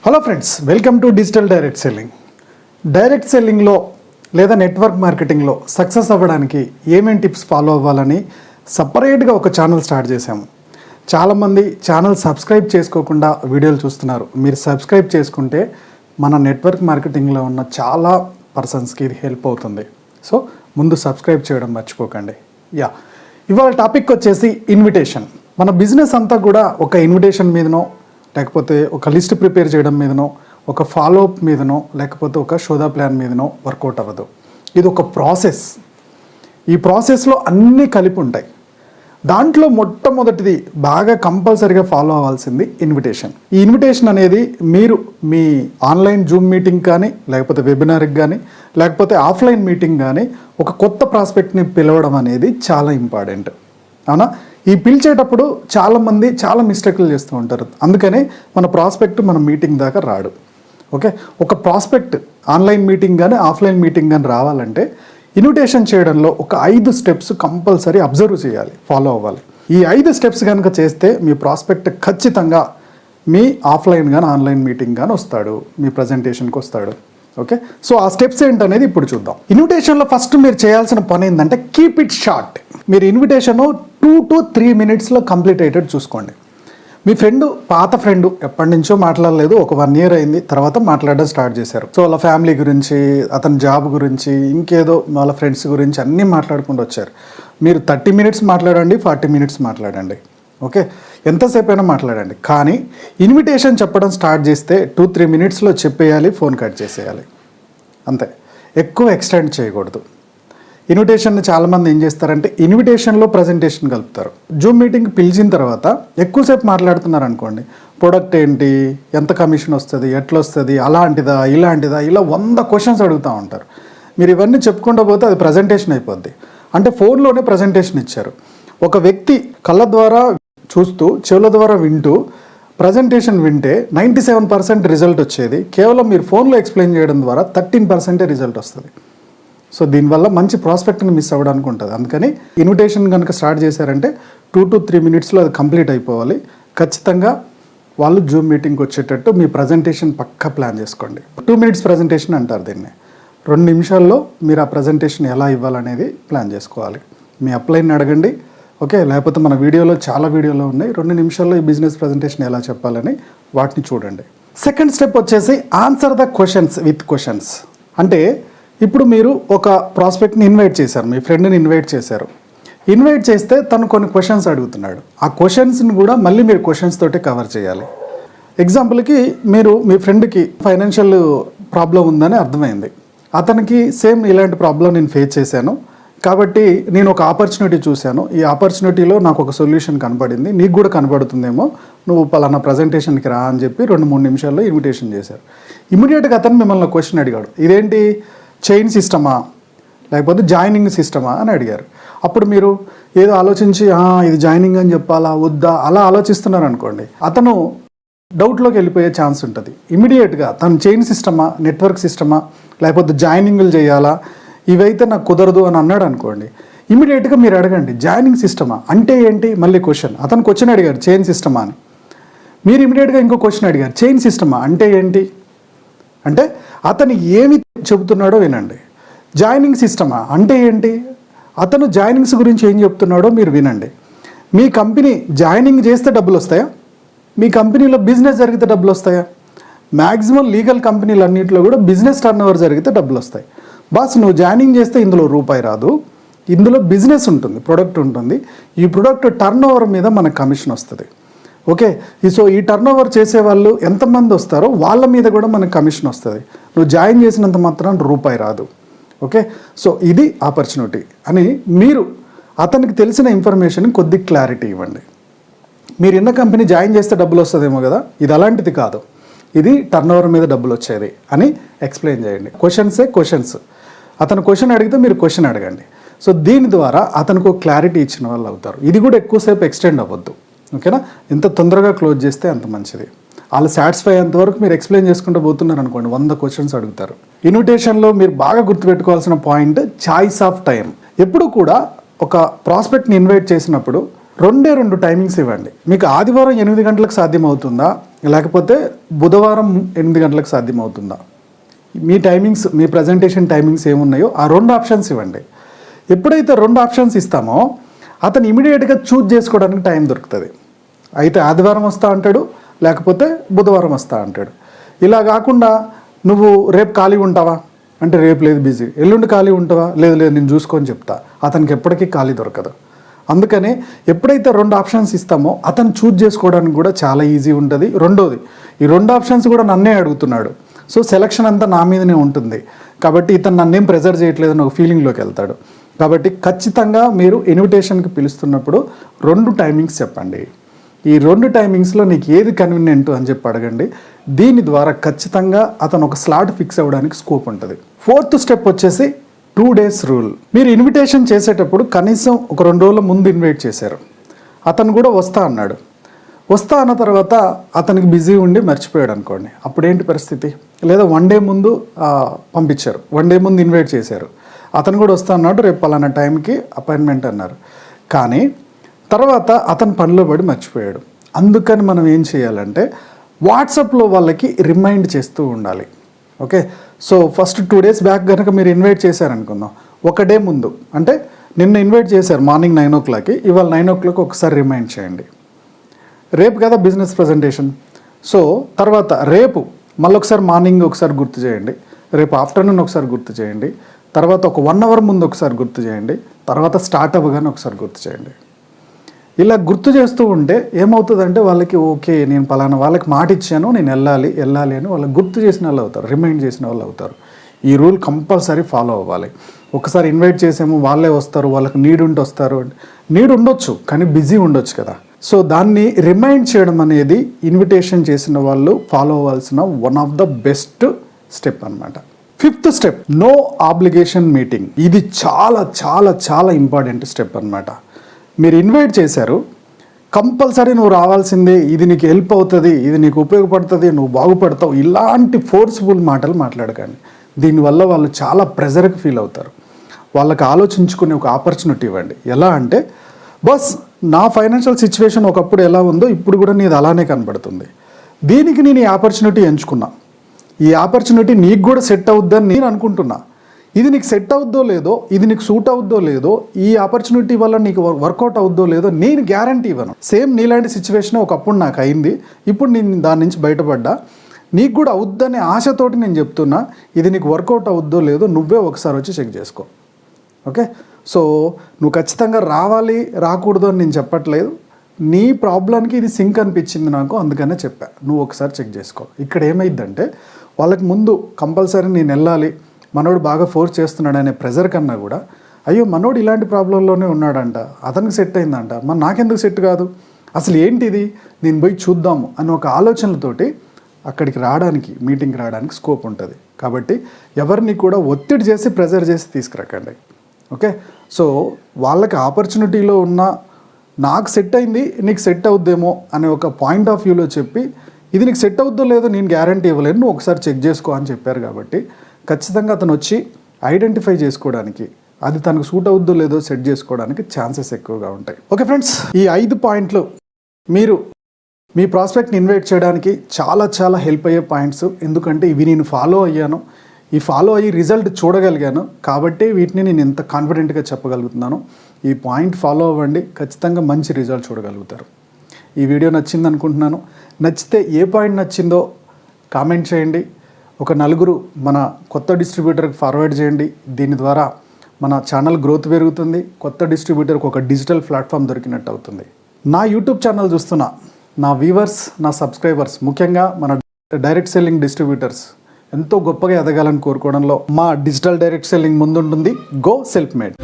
Hello friends, welcome to digital direct selling. Direct సెల్లింగ్లో లేదా network మార్కెటింగ్లో success అవ్వడానికి ఏమేమి టిప్స్ ఫాలో అవ్వాలని సపరేట్గా ఒక ఛానల్ స్టార్ట్ చేశాము. చాలామంది ఛానల్ సబ్స్క్రైబ్ చేసుకోకుండా వీడియోలు చూస్తున్నారు. మీరు సబ్స్క్రైబ్ చేసుకుంటే మన నెట్వర్క్ మార్కెటింగ్లో ఉన్న చాలా పర్సన్స్కి ఇది హెల్ప్ అవుతుంది. సో ముందు సబ్స్క్రైబ్ చేయడం మర్చిపోకండి. ఇవాళ టాపిక్ వచ్చేసి ఇన్విటేషన్. మన బిజినెస్ అంతా కూడా ఒక ఇన్విటేషన్ మీదనో, లేకపోతే ఒక లిస్ట్ ప్రిపేర్ చేయడం మీదనో, ఒక ఫాలోఅప్ మీదనో, లేకపోతే ఒక షోదా ప్లాన్ మీదనో వర్కౌట్ అవ్వదు. ఇది ఒక ప్రాసెస్. ఈ ప్రాసెస్లో అన్నీ కలిపి ఉంటాయి. దాంట్లో మొట్టమొదటిది బాగా కంపల్సరీగా ఫాలో అవ్వాల్సింది ఇన్విటేషన్. ఈ ఇన్విటేషన్ అనేది మీరు మీ ఆన్లైన్ జూమ్ మీటింగ్ కానీ, లేకపోతే వెబినార్కి కానీ, లేకపోతే ఆఫ్లైన్ మీటింగ్ కానీ ఒక కొత్త ప్రాస్పెక్ట్ని పిలవడం అనేది చాలా ఇంపార్టెంట్. అవునా? ఈ పిలిచేటప్పుడు చాలామంది చాలా మిస్టేక్లు చేస్తూ ఉంటారు. అందుకనే మన ప్రాస్పెక్ట్ మన మీటింగ్ దాకా రాడు. ఓకే, ఒక ప్రాస్పెక్ట్ ఆన్లైన్ మీటింగ్ కానీ ఆఫ్లైన్ మీటింగ్ కానీ రావాలంటే ఇన్విటేషన్ చేయడంలో ఒక 5 స్టెప్స్ కంపల్సరీ అబ్జర్వ్ చేయాలి, ఫాలో అవ్వాలి. ఈ 5 స్టెప్స్ కనుక చేస్తే మీ ప్రాస్పెక్ట్ ఖచ్చితంగా మీ ఆఫ్లైన్ కానీ ఆన్లైన్ మీటింగ్ కానీ వస్తాడు, మీ ప్రజెంటేషన్కి వస్తాడు. ఓకే, సో ఆ స్టెప్స్ ఏంటనేది ఇప్పుడు చూద్దాం. ఇన్విటేషన్లో ఫస్ట్ మీరు చేయాల్సిన పని ఏంటంటే కీప్ ఇట్ షార్ట్. మీరు ఇన్విటేషన్ 2 to 3 minutesలో కంప్లీట్ అయ్యేటట్టు చూసుకోండి. మీ ఫ్రెండ్, పాత ఫ్రెండ్, ఎప్పటి నుంచో మాట్లాడలేదు, ఒక 1 year అయింది, తర్వాత మాట్లాడడం స్టార్ట్ చేశారు. సో వాళ్ళ ఫ్యామిలీ గురించి, అతని జాబ్ గురించి, ఇంకేదో వాళ్ళ ఫ్రెండ్స్ గురించి అన్నీ మాట్లాడుకుంటూ వచ్చారు. మీరు 30 minutes మాట్లాడండి, 40 minutes మాట్లాడండి. ఓకే, ఎంతసేపు అయినా మాట్లాడండి. కానీ ఇన్విటేషన్ చెప్పడం స్టార్ట్ చేస్తే 2-3 minutesలో చెప్పేయాలి, ఫోన్ కట్ చేసేయాలి, అంతే. ఎక్కువ ఎక్స్టెండ్ చేయకూడదు. ఇన్విటేషన్ చాలామంది ఏం చేస్తారంటే ఇన్విటేషన్లో ప్రజెంటేషన్ కలుపుతారు. జూమ్ మీటింగ్ పిలిచిన తర్వాత ఎక్కువసేపు మాట్లాడుతున్నారు అనుకోండి, ప్రొడక్ట్ ఏంటి, ఎంత కమిషన్ వస్తుంది, ఎట్లా వస్తుంది, అలాంటిదా ఇలాంటిదా, ఇలా 100 questions అడుగుతూ ఉంటారు. మీరు ఇవన్నీ చెప్పుకుంటూ పోతే అది ప్రజెంటేషన్ అయిపోద్ది. అంటే ఫోన్లోనే ప్రజెంటేషన్ ఇచ్చారు. ఒక వ్యక్తి కళ్ళ ద్వారా చూస్తూ, చెవుల ద్వారా వింటూ ప్రజెంటేషన్ వింటే 97% రిజల్ట్ వచ్చేది. కేవలం మీరు ఫోన్లో ఎక్స్ప్లెయిన్ చేయడం ద్వారా 13% రిజల్ట్ వస్తుంది. సో దీనివల్ల మంచి ప్రాస్పెక్ట్ని మిస్ అవ్వడానికి ఉంటుంది. అందుకని ఇన్విటేషన్ కనుక స్టార్ట్ చేశారంటే 2 to 3 minutesలో అది కంప్లీట్ అయిపోవాలి. ఖచ్చితంగా వాళ్ళు జూమ్ మీటింగ్కి వచ్చేటట్టు మీ ప్రజెంటేషన్ పక్కా ప్లాన్ చేసుకోండి. 2 minutes ప్రజెంటేషన్ అంటారు దీన్ని. 2 నిమిషాల్లో మీరు ఆ ప్రజెంటేషన్ ఎలా ఇవ్వాలనేది ప్లాన్ చేసుకోవాలి. మీ అప్లైన్ని అడగండి. ఓకే, లేకపోతే మన వీడియోలో చాలా వీడియోలో ఉన్నాయి, 2 నిమిషాల్లో ఈ బిజినెస్ ప్రజెంటేషన్ ఎలా చెప్పాలని వాటిని చూడండి. సెకండ్ స్టెప్ వచ్చేసి answer the questions with questions. అంటే ఇప్పుడు మీరు ఒక ప్రాస్పెక్ట్ని ఇన్వైట్ చేశారు, మీ ఫ్రెండ్ని ఇన్వైట్ చేశారు. ఇన్వైట్ చేస్తే తను కొన్ని క్వశ్చన్స్ అడుగుతున్నాడు. ఆ క్వశ్చన్స్ని కూడా మళ్ళీ మీరు క్వశ్చన్స్ తోటి కవర్ చేయాలి. ఎగ్జాంపుల్కి మీరు మీ ఫ్రెండ్కి ఫైనాన్షియల్ ప్రాబ్లం ఉందని అర్థమైంది. అతనికి సేమ్ ఇలాంటి ప్రాబ్లం నేను ఫేస్ చేశాను, కాబట్టి నేను ఒక ఆపర్చునిటీ చూశాను, ఈ ఆపర్చునిటీలో నాకు ఒక సొల్యూషన్ కనపడింది, నీకు కూడా కనపడుతుందేమో, నువ్వు పలానా ప్రజెంటేషన్కి రా అని చెప్పి 2-3 నిమిషాల్లో ఇన్విటేషన్ చేశారు. ఇమీడియట్గా అతను మిమ్మల్ని క్వశ్చన్ అడిగాడు, ఇదేంటి చైన్ సిస్టమా లేకపోతే జాయినింగ్ సిస్టమా అని అడిగారు. అప్పుడు మీరు ఏదో ఆలోచించి ఇది జాయినింగ్ అని చెప్పాలా వద్దా అలా ఆలోచిస్తున్నారు అనుకోండి, అతను డౌట్లోకి వెళ్ళిపోయే ఛాన్స్ ఉంటుంది. ఇమీడియట్గా తను చైన్ సిస్టమా, నెట్వర్క్ సిస్టమా, లేకపోతే జాయినింగ్లు చేయాలా, ఇవైతే నాకు కుదరదు అని అన్నాడు అనుకోండి, ఇమీడియట్గా మీరు అడగండి జాయినింగ్ సిస్టమా అంటే ఏంటి. మళ్ళీ క్వశ్చన్, అతను క్వశ్చన్ అడిగారు చైన్ సిస్టమా అని, మీరు ఇమీడియట్గా ఇంకో క్వశ్చన్ అడిగారు చైన్ సిస్టమా అంటే ఏంటి. అంటే అతను ఏమి చెబుతున్నాడో వినండి. జాయినింగ్ సిస్టమా అంటే ఏంటి, అతను జాయినింగ్స్ గురించి ఏం చెప్తున్నాడో మీరు వినండి. మీ కంపెనీ జాయినింగ్ చేస్తే డబ్బులు వస్తాయా, మీ కంపెనీలో బిజినెస్ జరిగితే డబ్బులు వస్తాయా. మ్యాక్సిమం లీగల్ కంపెనీలు అన్నింటిలో కూడా బిజినెస్ టర్న్ జరిగితే డబ్బులు వస్తాయి. బాస్ నువ్వు జాయినింగ్ చేస్తే ఇందులో రూపాయి రాదు, ఇందులో బిజినెస్ ఉంటుంది, ప్రొడక్ట్ ఉంటుంది, ఈ ప్రొడక్ట్ టర్న్ మీద మనకు కమిషన్ వస్తుంది. ఓకే, సో ఈ టర్న్ చేసే వాళ్ళు ఎంతమంది వస్తారో వాళ్ళ మీద కూడా మనకు కమిషన్ వస్తుంది. నువ్వు జాయిన్ చేసినంత మాత్రం రూపాయి రాదు. ఓకే, సో ఇది ఆపర్చునిటీ అని మీరు అతనికి తెలిసిన ఇన్ఫర్మేషన్ కొద్ది క్లారిటీ ఇవ్వండి. మీరు ఇన్న కంపెనీ జాయిన్ చేస్తే డబ్బులు వస్తుందేమో కదా, ఇది అలాంటిది కాదు, ఇది టర్న్ మీద డబ్బులు వచ్చేది అని ఎక్స్ప్లెయిన్ చేయండి. క్వశ్చన్స్ అతను క్వశ్చన్ అడిగితే మీరు క్వశ్చన్ అడగండి. సో దీని ద్వారా అతనికి ఒక క్లారిటీ ఇచ్చిన వాళ్ళు అవుతారు. ఇది కూడా ఎక్కువసేపు ఎక్స్టెండ్ అవ్వద్దు. ఓకేనా, ఎంత తొందరగా క్లోజ్ చేస్తే అంత మంచిది. వాళ్ళు సాటిస్ఫై అయ్యేంత వరకు మీరు ఎక్స్ప్లెయిన్ చేసుకుంటూ పోతున్నారు అనుకోండి, 100 questions అడుగుతారు. ఇన్విటేషన్లో మీరు బాగా గుర్తుపెట్టుకోవాల్సిన పాయింట్ చాయిస్ ఆఫ్ టైం. ఎప్పుడు కూడా ఒక ప్రాస్పెక్ట్ని ఇన్వైట్ చేసినప్పుడు రెండు టైమింగ్స్ ఇవ్వండి. మీకు ఆదివారం 8 గంటలకు సాధ్యమవుతుందా, లేకపోతే బుధవారం 8 గంటలకు సాధ్యమవుతుందా? మీ టైమింగ్స్, మీ ప్రజెంటేషన్ టైమింగ్స్ ఏమున్నాయో ఆ 2 ఆప్షన్స్ ఇవ్వండి. ఎప్పుడైతే 2 ఆప్షన్స్ ఇస్తామో అతను ఇమీడియట్గా చూజ్ చేసుకోవడానికి టైం దొరుకుతుంది. అయితే ఆదివారం వస్తా అంటాడు, లేకపోతే బుధవారం వస్తా అంటాడు. ఇలా కాకుండా నువ్వు రేపు ఖాళీ ఉంటావా అంటే రేపు లేదు బిజీ, ఎల్లుండి ఖాళీ ఉంటావా లేదు నేను చూసుకొని చెప్తా, అతనికి ఎప్పటికీ ఖాళీ దొరకదు. అందుకని ఎప్పుడైతే 2 ఆప్షన్స్ ఇస్తామో అతను చూజ్ చేసుకోవడానికి కూడా చాలా ఈజీ ఉంటుంది. రెండోది, ఈ 2 ఆప్షన్స్ కూడా నన్నే అడుగుతున్నాడు, సో సెలక్షన్ అంతా నా మీదనే ఉంటుంది కాబట్టి ఇతను నన్నేం ప్రెజర్ చేయట్లేదని ఒక ఫీలింగ్లోకి వెళ్తాడు. కాబట్టి ఖచ్చితంగా మీరు ఇన్విటేషన్కి పిలుస్తున్నప్పుడు 2 టైమింగ్స్ చెప్పండి. ఈ 2 టైమింగ్స్లో నీకు ఏది కన్వీనియంట్ అని చెప్పి అడగండి. దీని ద్వారా ఖచ్చితంగా అతను ఒక స్లాట్ ఫిక్స్ అవ్వడానికి స్కోప్ ఉంటుంది. 4th స్టెప్ వచ్చేసి 2 days రూల్. మీరు ఇన్విటేషన్ చేసేటప్పుడు కనీసం ఒక 2 రోజుల ముందు ఇన్వైట్ చేశారు, అతను కూడా వస్తా అన్నాడు. వస్తా అన్న తర్వాత అతనికి బిజీ ఉండి మర్చిపోయాడు అనుకోండి, అప్పుడేంటి పరిస్థితి? లేదా 1 day ముందు పంపించారు, 1 day ముందు ఇన్వైట్ చేశారు, అతను కూడా వస్తా అన్నాడు, రేపు పలానా టైంకి అపాయింట్మెంట్ అన్నారు, కానీ తర్వాత అతను పనిలో పడి మర్చిపోయాడు. అందుకని మనం ఏం చేయాలంటే వాట్సాప్లో వాళ్ళకి రిమైండ్ చేస్తూ ఉండాలి. Okay, so first 2 days back కనుక మీరు ఇన్వైట్ చేశారనుకుందాం, 1 day ముందు అంటే నిన్న ఇన్వైట్ చేశారు మార్నింగ్ 9 o'clock, ఇవాళ 9 o'clock ఒకసారి రిమైండ్ చేయండి. రేపు కదా బిజినెస్ ప్రజెంటేషన్, సో తర్వాత రేపు మళ్ళీ ఒకసారి మార్నింగ్ ఒకసారి గుర్తు చేయండి, రేపు ఆఫ్టర్నూన్ ఒకసారి గుర్తు చేయండి, తర్వాత ఒక 1 hour ముందు ఒకసారి గుర్తు చేయండి, తర్వాత స్టార్ట్ అవ్వగానే ఒకసారి గుర్తు చేయండి. ఇలా గుర్తు చేస్తూ ఉంటే ఏమవుతుందంటే వాళ్ళకి ఓకే నేను పలానా వాళ్ళకి మాట ఇచ్చాను, నేను వెళ్ళాలి అని వాళ్ళకి గుర్తు చేసిన వాళ్ళు అవుతారు, రిమైండ్ చేసిన వాళ్ళు అవుతారు. ఈ రూల్ కంపల్సరీ ఫాలో అవ్వాలి. ఒకసారి ఇన్వైట్ చేసాము వాళ్ళే వస్తారు, వాళ్ళకి నీడ్ ఉంటే వస్తారు, నీడ్ ఉండొచ్చు కానీ బిజీ ఉండొచ్చు కదా. సో దాన్ని రిమైండ్ చేయడం అనేది ఇన్విటేషన్ చేసిన వాళ్ళు ఫాలో అవ్వాల్సిన one of the best step అనమాట. 5th step, no obligation meeting. ఇది చాలా చాలా చాలా ఇంపార్టెంట్ స్టెప్ అనమాట. మీరు ఇన్వైట్ చేశారు, కంపల్సరీ నువ్వు రావాల్సిందే, ఇది నీకు హెల్ప్ అవుతుంది, ఇది నీకు ఉపయోగపడుతుంది, నువ్వు బాగుపడతావు, ఇలాంటి ఫోర్స్ఫుల్ మాటలు మాట్లాడకండి. దీనివల్ల వాళ్ళు చాలా ప్రెజర్కి ఫీల్ అవుతారు. వాళ్ళకి ఆలోచించుకునే ఒక ఆపర్చునిటీ ఇవ్వండి. ఎలా అంటే, బస్ నా ఫైనాన్షియల్ సిచ్యువేషన్ ఒకప్పుడు ఎలా ఉందో ఇప్పుడు కూడా నీది అలానే కనబడుతుంది, దీనికి నేను ఈ ఆపర్చునిటీ ఎంచుకున్నా, ఈ ఆపర్చునిటీ నీకు కూడా సెట్ అవుద్దని నేను అనుకుంటున్నా, ఇది నీకు సెట్ అవుద్దో లేదో, ఇది నీకు సూట్ అవుద్దో లేదో, ఈ ఆపర్చునిటీ వల్ల నీకు వర్కౌట్ అవుద్దో లేదో నేను గ్యారంటీ ఇవ్వను. సేమ్ నీలాంటి సిచ్యువేషన్ ఒకప్పుడు నాకు అయింది, ఇప్పుడు నేను దాని నుంచి బయటపడ్డా, నీకు కూడా అవుద్దనే ఆశతోటి నేను చెప్తున్నా, ఇది నీకు వర్కౌట్ అవుద్దో లేదో నువ్వే ఒకసారి వచ్చి చెక్ చేసుకో. ఓకే, సో నువ్వు ఖచ్చితంగా రావాలి రాకూడదు అని నేను చెప్పట్లేదు, నీ ప్రాబ్లంకి ఇది సింక్ అనిపించింది నాకు, అందుకనే చెప్పా, నువ్వు ఒకసారి చెక్ చేసుకో. ఇక్కడ ఏమైందంటే వాళ్ళకి ముందు కంపల్సరీ నేను వెళ్ళాలి, మనోడు బాగా ఫోర్స్ చేస్తున్నాడు అనే ప్రెజర్ కన్నా కూడా, అయ్యో మనోడు ఇలాంటి ప్రాబ్లంలోనే ఉన్నాడంట, అతనికి సెట్ అయిందంట, మరి నాకెందుకు సెట్ కాదు, అసలు ఏంటిది నేను పోయి చూద్దాము అని ఒక ఆలోచనలతోటి అక్కడికి రావడానికి, మీటింగ్కి రావడానికి స్కోప్ ఉంటుంది. కాబట్టి ఎవరిని కూడా ఒత్తిడి చేసి ప్రెజర్ చేసి తీసుకురాకండి. ఓకే, సో వాళ్ళకి ఆపర్చునిటీలో ఉన్న నాకు సెట్ అయింది నీకు సెట్ అవుద్దేమో అనే ఒక పాయింట్ ఆఫ్ వ్యూలో చెప్పి, ఇది నీకు సెట్ అవుద్దో లేదో నేను గ్యారంటీ ఇవ్వలేను, నువ్వు ఒకసారి చెక్ చేసుకో అని చెప్పారు. కాబట్టి ఖచ్చితంగా అతను వచ్చి ఐడెంటిఫై చేసుకోవడానికి, అది తనకు సూట్ అవుద్దో లేదో సెట్ చేసుకోవడానికి ఛాన్సెస్ ఎక్కువగా ఉంటాయి. ఓకే ఫ్రెండ్స్, ఈ 5 పాయింట్లు మీరు మీ ప్రాస్పెక్ట్ని ఇన్వైట్ చేయడానికి చాలా చాలా హెల్ప్ అయ్యే పాయింట్స్. ఎందుకంటే ఇవి నేను ఫాలో అయ్యాను, ఈ ఫాలో అయ్యి రిజల్ట్ చూడగలిగాను, కాబట్టి వీటిని నేను ఎంత కాన్ఫిడెంట్గా చెప్పగలుగుతున్నాను. ఈ పాయింట్ ఫాలో అవ్వండి, ఖచ్చితంగా మంచి రిజల్ట్ చూడగలుగుతారు. ఈ వీడియో నచ్చింది అనుకుంటున్నాను. నచ్చితే ఏ పాయింట్ నచ్చిందో కామెంట్ చేయండి, ఒక 4 మన కొత్త డిస్ట్రిబ్యూటర్కి ఫార్వర్డ్ చేయండి. దీని ద్వారా మన ఛానల్ గ్రోత్ పెరుగుతుంది, కొత్త డిస్ట్రిబ్యూటర్కి ఒక డిజిటల్ ప్లాట్ఫామ్ దొరికినట్టు అవుతుంది. నా యూట్యూబ్ ఛానల్ చూస్తున్న నా వ్యూవర్స్, నా సబ్స్క్రైబర్స్, ముఖ్యంగా మన డైరెక్ట్ సెల్లింగ్ డిస్ట్రిబ్యూటర్స్ ఎంతో గొప్పగా ఎదగాలని కోరుకోవడంలో మా డిజిటల్ డైరెక్ట్ సెల్లింగ్ ముందుంటుంది. Go self made.